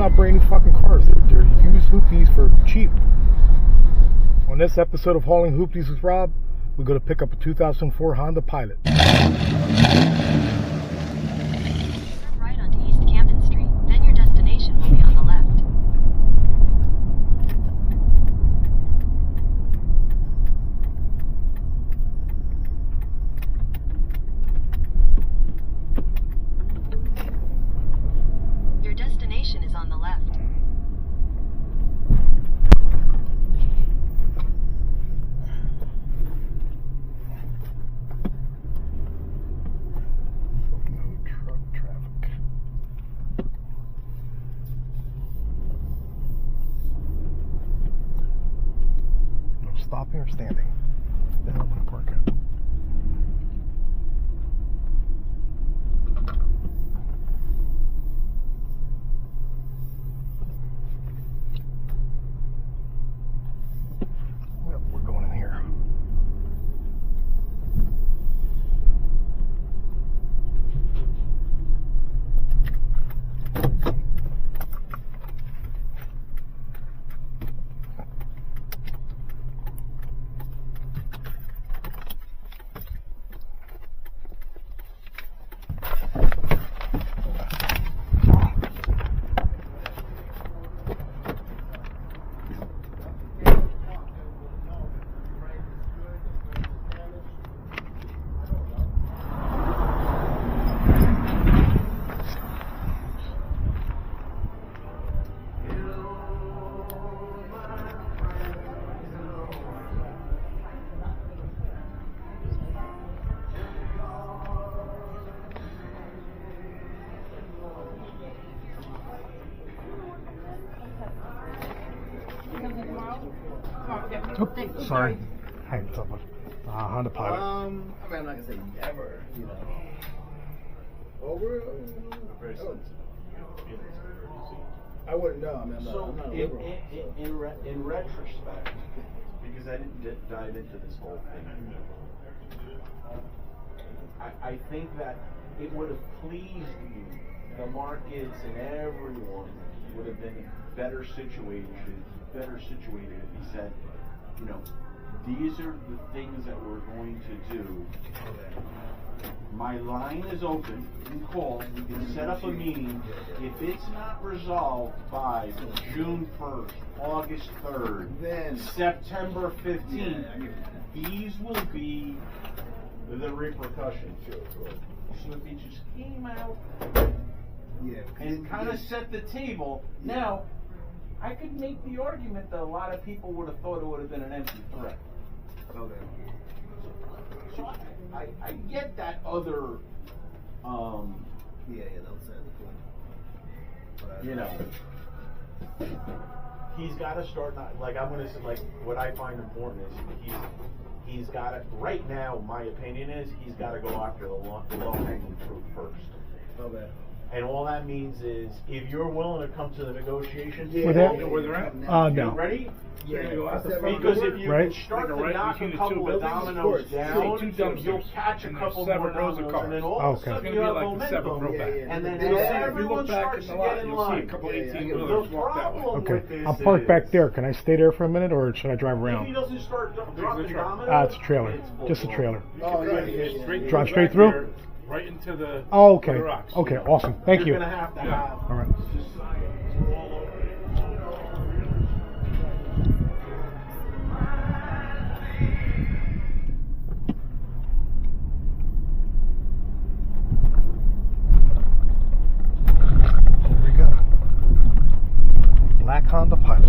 not brand new fucking cars. They're used Hoopties for cheap. On this episode of Hauling Hoopties with Rob, we're going to pick up a 2004 Honda Pilot. Turn right onto East Camden Street, then your destination will be on the left. Your destination is on the left. Stopping or standing? Then I'm going to park it. Well, we're going in here. Oh, sorry. Hey, what's up, bud? Honda Pilot. I mean, I'm not gonna say never, you know. Over. Very sensitive. I wouldn't know. I mean, I'm So, not a in liberal. in retrospect, because I didn't dive into this whole thing, I think that it would have pleased you, the markets and everyone would have been better situated if you said, you know, these are the things that we're going to do. My line is open. You can call. We can set up a meeting. If it's not resolved by June 1st, August 3rd, Then September 15th, these will be the repercussions. So if you just came out and kind of set the table, now I could make the argument that a lot of people would have thought it would have been an empty threat. Okay. So I get that other, that was sad. you know, he's got to start not, like I'm going to say, like what I find important is he's got to, right now my opinion is he's got to go after the low-hanging fruit first. Okay. And all that means is if you're willing to come to the negotiation Where they're at? no. Ready? Yeah. Because if you Right. start to Right knock a between the couple two of buildings, dominoes of down, course. Two dumpsters. you'll catch a And couple there's more 7 rows of dominoes, cars. and then all Okay. of a sudden It's gonna you be have like the 7 momentum. row back. And then If you everyone look back starts in to the get lot, in you'll see a line. couple Yeah, 18-wheelers The walk that way. problem Okay. with this I'm parked back is, there. Can I stay there for a minute, or should I drive if he around? doesn't start dropping truck. dominoes, It's a trailer. it's full Just a blown. trailer. Oh, yeah, Drive back straight through? there, right into the, Oh, okay. the rocks. Okay, awesome. Thank you. You're going to have to Yeah. have All right. all over. Here we go. Black Honda Pilot.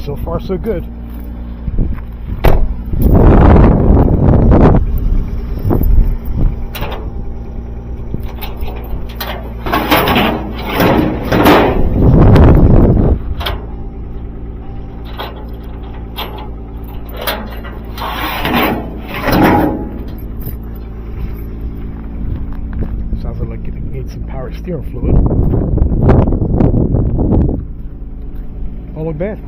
So far, so good. Sounds like it needs some power steering fluid. Don't look bad.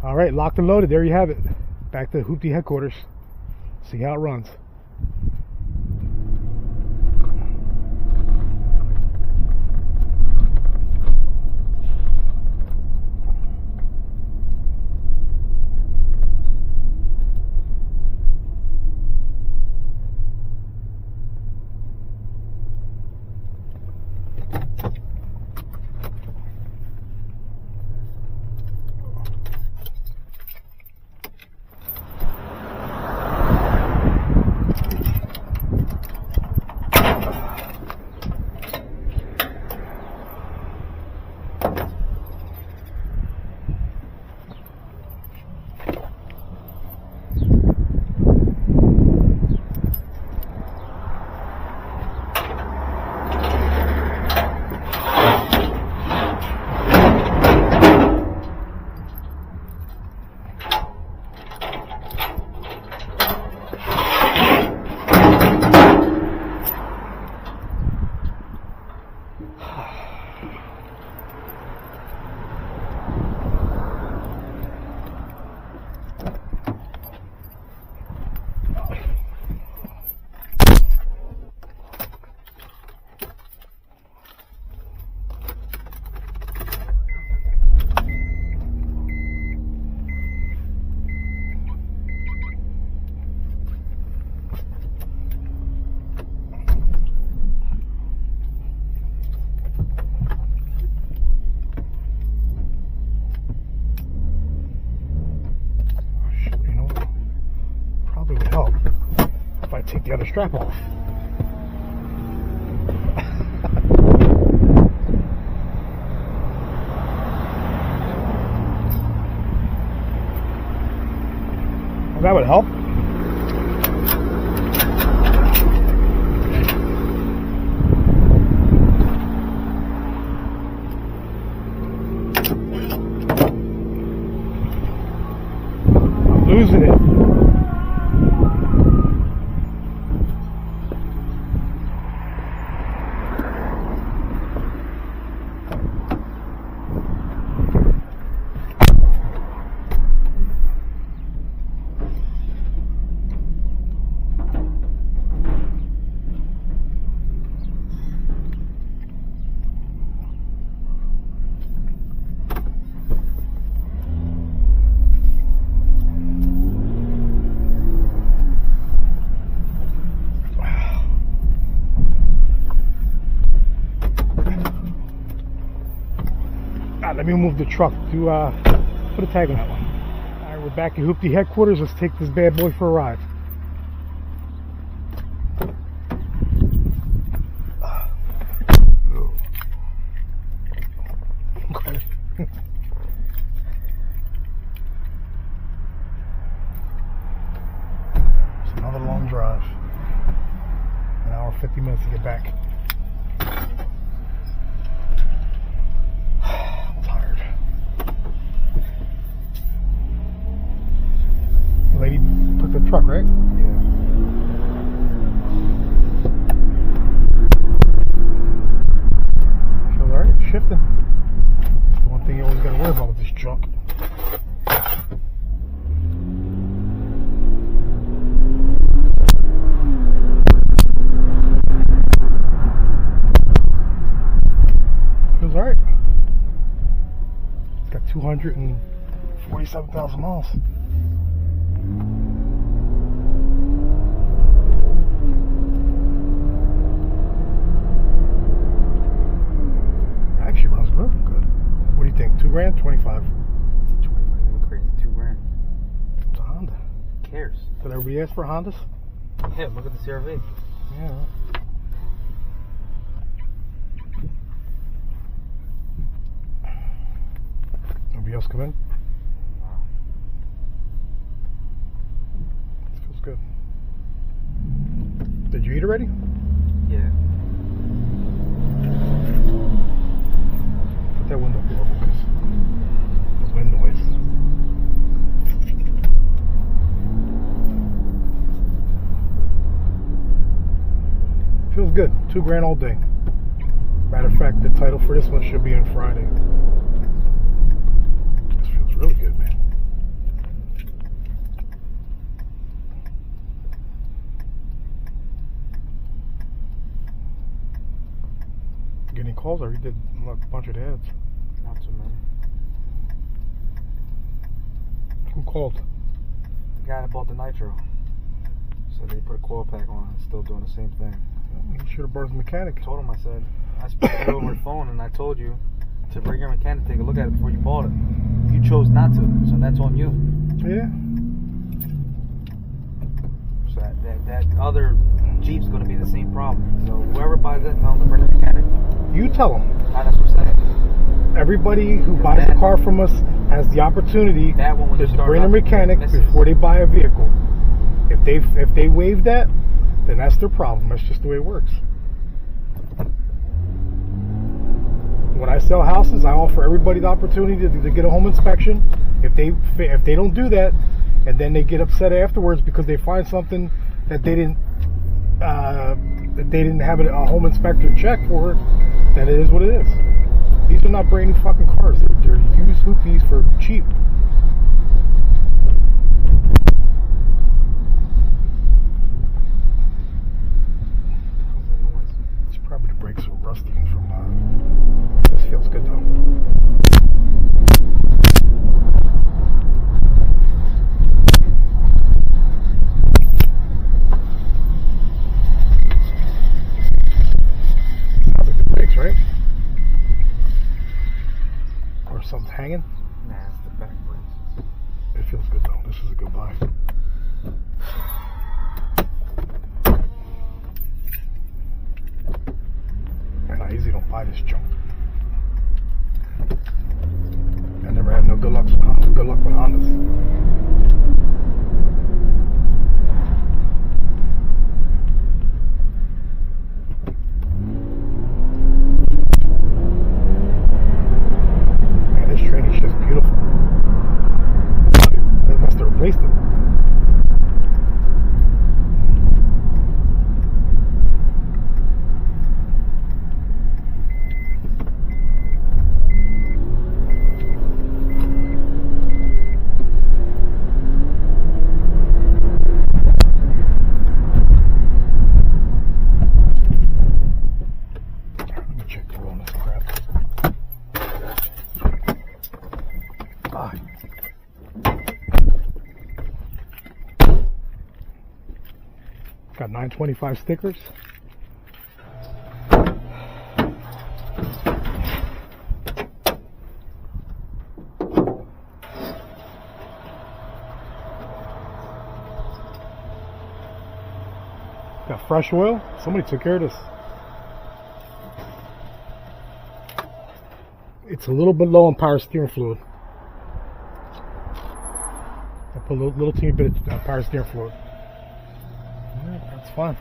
All right, locked and loaded. There you have it. Back to Hoopty headquarters. See how it runs. Take the other strap off. Well, that would help. I'm losing it. Let me move the truck to put a tag on that one. All right, we're back at Hoopty headquarters. Let's take this bad boy for a ride. It's another long drive. 1 hour 50 minutes to get back. I'm tired. The lady took the truck, right? Yeah. Feels alright, shifting. That's the one thing you always gotta worry about with this junk. Feels alright. It's got 247,000 miles. Actually runs good. What do you think? $2,000? 25? 25 crazy. $2,000. It's a Honda. Who cares? Did everybody ask for Hondas? Yeah, look at the CRV. Yeah. Nobody else come in? Wow. This feels good. Did you eat already? Yeah. Put that window up over because there's wind noise. Feels good. $2,000 all day. Matter of fact, the title for this one should be on Friday. This feels really good, man. Get any calls? I already did a bunch of ads. Not too many. Who called? The guy that bought the nitro said they put a coil pack on and it's still doing the same thing. You should have brought the mechanic. I told him, I said, I spoke to you over the phone and I told you to bring your mechanic to take a look at it before you bought it. You chose not to, so that's on you. Yeah. So that other Jeep's going to be the same problem. So whoever buys it, tell them to bring the mechanic. You tell them. That's what I'm saying. Everybody who buys a car from us has the opportunity That one, when to you start bring a up, mechanic misses. before they buy a vehicle. If they waive that, then that's their problem. That's just the way it works. When I sell houses, I offer everybody the opportunity to get a home inspection. If they don't do that, and then they get upset afterwards because they find something that they didn't have a home inspector check for, then it is what it is. These are not brand new fucking cars. They're used Hoopties for cheap. It's probably the brakes are rusty from. This feels good though. Sounds like the brakes, right? Or something's hanging. Nah, it's the back brakes. It feels good though. This is a good buy. Man, I usually don't buy this junk. I never had no good luck with Hondas. Man, this train is just beautiful. They must have replaced it. Let me check through all this crap. Ah. Got 925 stickers. Got fresh oil. Somebody took care of this. It's a little bit low on power steering fluid. I put a little teeny bit of power steering fluid. Alright, that's fine.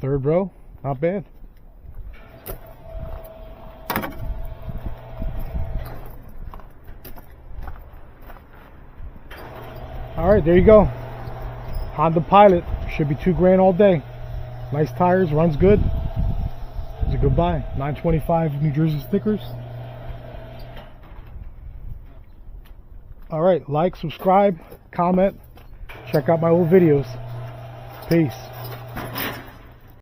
Third row, not bad. Alright, there you go. Honda Pilot. Should be $2 grand all day. Nice tires, runs good. It's a good buy. 925 New Jersey stickers. Alright, like, subscribe, comment. Check out my old videos. Peace.